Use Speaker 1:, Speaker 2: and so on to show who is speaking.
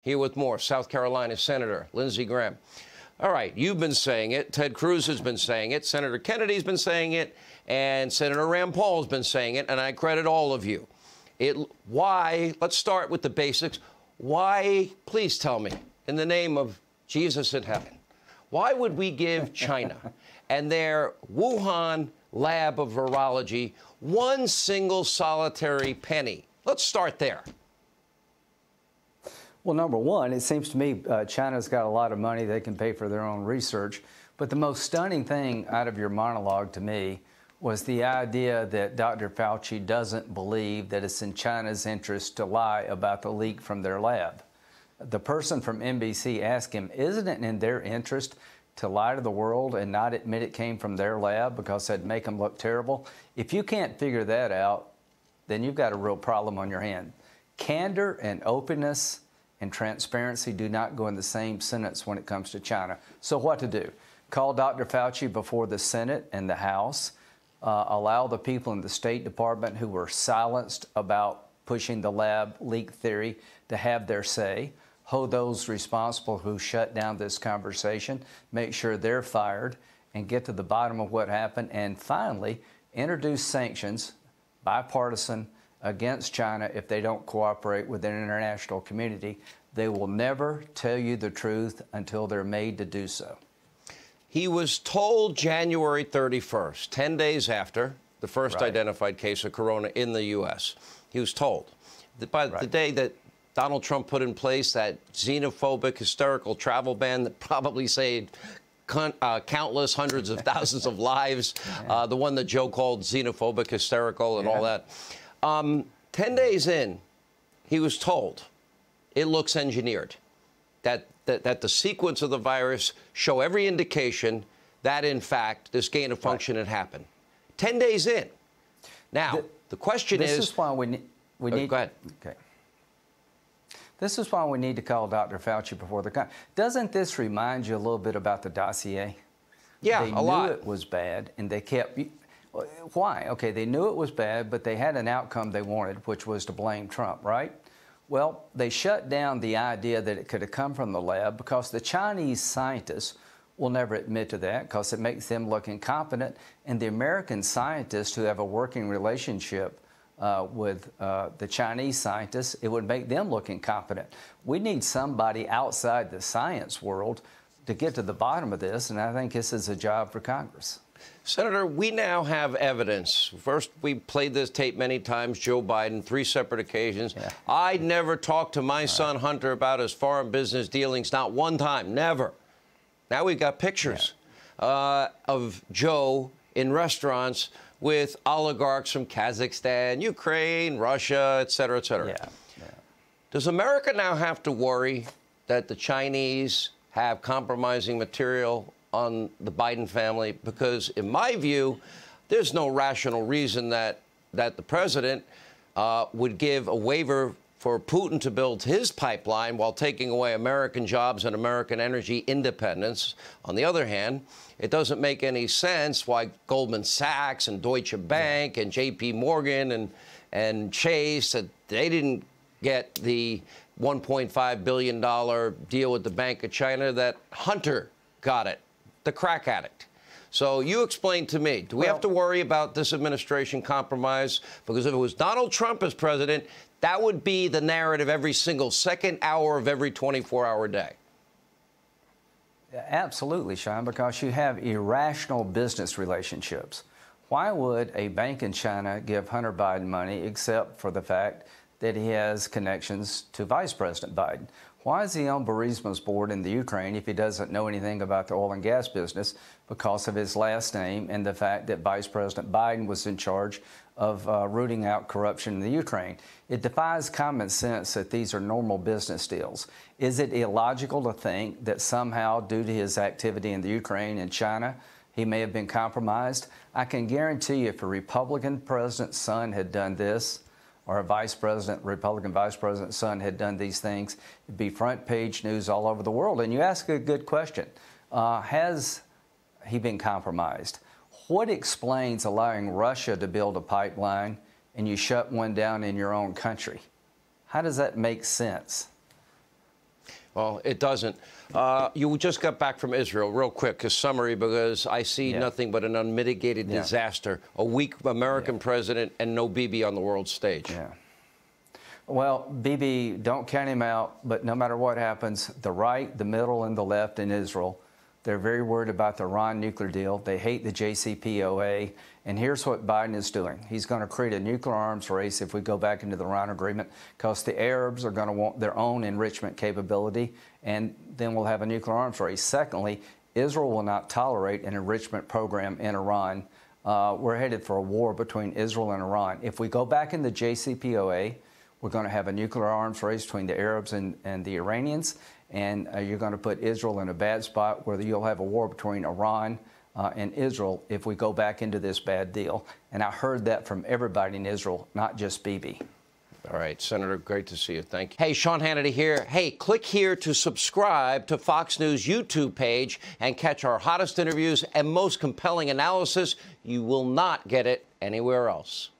Speaker 1: Here with more, South Carolina Senator Lindsey Graham. All right, you've been saying it. Ted Cruz has been saying it. Senator Kennedy's been saying it. And Senator Rand Paul's been saying it. And I credit all of you. Why? Let's start with the basics. Why, please tell me, in the name of Jesus in heaven, why would we give China and their Wuhan lab of virology one single solitary penny? Let's start there.
Speaker 2: Well, number one, it seems to me China's got a lot of money. They can pay for their own research. But the most stunning thing out of your monologue to me was the idea that Dr. Fauci doesn't believe that it's in China's interest to lie about the leak from their lab. The person from NBC asked him, isn't it in their interest to lie to the world and not admit it came from their lab because that'd make them look terrible? If you can't figure that out, then you've got a real problem on your hand. Candor and openness and transparency do not go in the same sentence when it comes to China. So what to do? Call Dr. Fauci before the Senate and the House. Allow the people in the State Department who were silenced about pushing the lab leak theory to have their say. Hold those responsible who shut down this conversation. Make sure they're fired and get to the bottom of what happened. And finally, introduce sanctions, bipartisan, against China if they don't cooperate with the international community. They will never tell you the truth until they're made to do so.
Speaker 1: He was told January 31st, 10 days after the first identified case of corona in the U.S. He was told that by the day that Donald Trump put in place that xenophobic, hysterical travel ban that probably saved countless hundreds of thousands of lives, the one that Joe called xenophobic, hysterical, and all that. 10 days in, he was told it looks engineered, that the sequence of the virus show every indication that, in fact, this gain of function had happened. 10 days in. Now, the question is...
Speaker 2: This is why we need...
Speaker 1: Go ahead.
Speaker 2: Okay. This is why we need to call Dr. Fauci before the... Doesn't this remind you a little bit about the dossier?
Speaker 1: Yeah,
Speaker 2: a lot. They knew it was bad, and they kept... Why? Okay, they knew it was bad, but they had an outcome they wanted, which was to blame Trump, right? Well, they shut down the idea that it could have come from the lab because the Chinese scientists will never admit to that because it makes them look incompetent. And the American scientists who have a working relationship with the Chinese scientists, it would make them look incompetent. We need somebody outside the science world to get to the bottom of this, and I think this is a job for Congress.
Speaker 1: Senator, we now have evidence. First, we played this tape many times, Joe Biden, 3 separate occasions. Yeah. I never talked to my son Hunter about his foreign business dealings, not one time, never. Now we've got pictures of Joe in restaurants with oligarchs from Kazakhstan, Ukraine, Russia, et cetera, et cetera. Does America now have to worry that the Chinese have compromising material on the Biden family? Because in my view, there's no rational reason that the president would give a waiver for Putin to build his pipeline while taking away American jobs and American energy independence. On the other hand, it doesn't make any sense why Goldman Sachs and Deutsche Bank and JP Morgan and Chase, they didn't get the $1.5 billion deal with the Bank of China, that Hunter got it, the crack addict. So you explain to me, do we have to worry about this administration compromise? Because if it was Donald Trump as president, that would be the narrative every single second hour of every 24-hour day.
Speaker 2: Absolutely, Sean, because you have irrational business relationships. Why would a bank in China give Hunter Biden money except for the fact that he has connections to Vice President Biden? Why is he on Burisma's board in the Ukraine if he doesn't know anything about the oil and gas business because of his last name and the fact that Vice President Biden was in charge of rooting out corruption in the Ukraine? It defies common sense that these are normal business deals. Is it illogical to think that somehow, due to his activity in the Ukraine and China, he may have been compromised? I can guarantee you if a Republican president's son had done this, or a Republican vice president's son had done these things, it'd be front page news all over the world. And you ask a good question. Has he been compromised? What explains allowing Russia to build a pipeline and you shut one down in your own country? How does that make sense?
Speaker 1: Well, it doesn't. You just got back from Israel, real quick, a summary, because I see nothing but an unmitigated disaster. A weak American president and no Bibi on the world stage.
Speaker 2: Yeah. Well, Bibi, don't count him out, but no matter what happens, the right, the middle, and the left in Israel, they're very worried about the Iran nuclear deal. They hate the JCPOA. And here's what Biden is doing. He's going to create a nuclear arms race if we go back into the Iran agreement, because the Arabs are going to want their own enrichment capability, and then we'll have a nuclear arms race. Secondly, Israel will not tolerate an enrichment program in Iran. We're headed for a war between Israel and Iran. If we go back in the JCPOA, we're going to have a nuclear arms race between the Arabs and the Iranians, and you're going to put Israel in a bad spot where you'll have a war between Iran and Israel if we go back into this bad deal. And I heard that from everybody in Israel, not just Bibi.
Speaker 1: All right, Senator, great to see you. Thank you. Hey, Sean Hannity here. Hey, click here to subscribe to Fox News YouTube page and catch our hottest interviews and most compelling analysis. You will not get it anywhere else.